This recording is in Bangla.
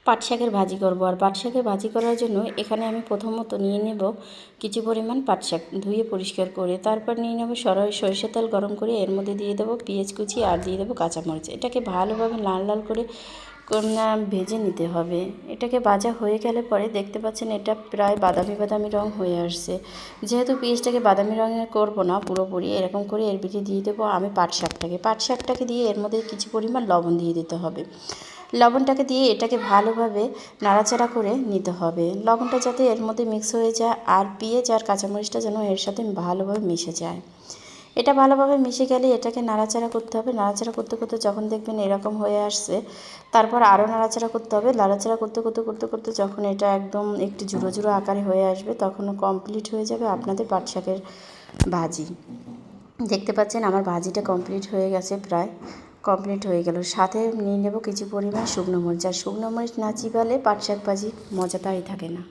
পাট শাকের ভাজি করব। আর পাট শাকের ভাজি করার জন্য এখানে আমি প্রথমত নিয়ে নেব কিছু পরিমাণ পাট শাক ধুয়ে পরিষ্কার করে। তারপর নিয়ে নেব সরিষার তেল গরম করে এর মধ্যে দিয়ে দেবো পেঁয়াজ কুচি আর দিয়ে দেবো কাঁচামরিচ। এটাকে ভালোভাবে লাল লাল করে ভেজে নিতে হবে। এটাকে ভাজা হয়ে গেলে পরে দেখতে পাচ্ছেন এটা প্রায় বাদামি বাদামি রং হয়ে আসছে। যেহেতু পেঁয়াজটাকে বাদামি রঙের করব না পুরোপুরি, এরকম করে এর ভিতরে দিয়ে দেবো আমি পাট শাকটাকে দিয়ে এর মধ্যে কিছু পরিমাণ লবণ দিয়ে দিতে হবে। লবণটাকে দিয়ে এটাকে ভালোভাবে নাড়াচাড়া করে নিতে হবে। লবণটা যাতে এর মধ্যে মিক্স হয়ে যায় আর পেঁয়াজ আর কাঁচামরিচটা যেন এর সাথে ভালোভাবে মিশে যায়। এটা ভালোভাবে মিশে গেলে এটাকে নাড়াচাড়া করতে হবে। নাড়াচাড়া করতে করতে যখন দেখবেন এরকম হয়ে আসছে, তারপর আরও নাড়াচাড়া করতে হবে। নাড়াচাড়া করতে করতে করতে করতে যখন এটা একদম একটু ঝুড়ো ঝুড়ো আকারে হয়ে আসবে, তখন কমপ্লিট হয়ে যাবে আপনাদের পাট শাকের ভাজি। দেখতে পাচ্ছেন আমার ভাজিটা কমপ্লিট হয়ে গেছে, প্রায় কমপ্লিট হয়ে গেল। সাথে নিয়ে নেব কিছু পরিমাণ শুকনো মরিচ। আর শুকনো মরিচ না চিবালে পাট শাক ভাজি মজাটাই থাকে না।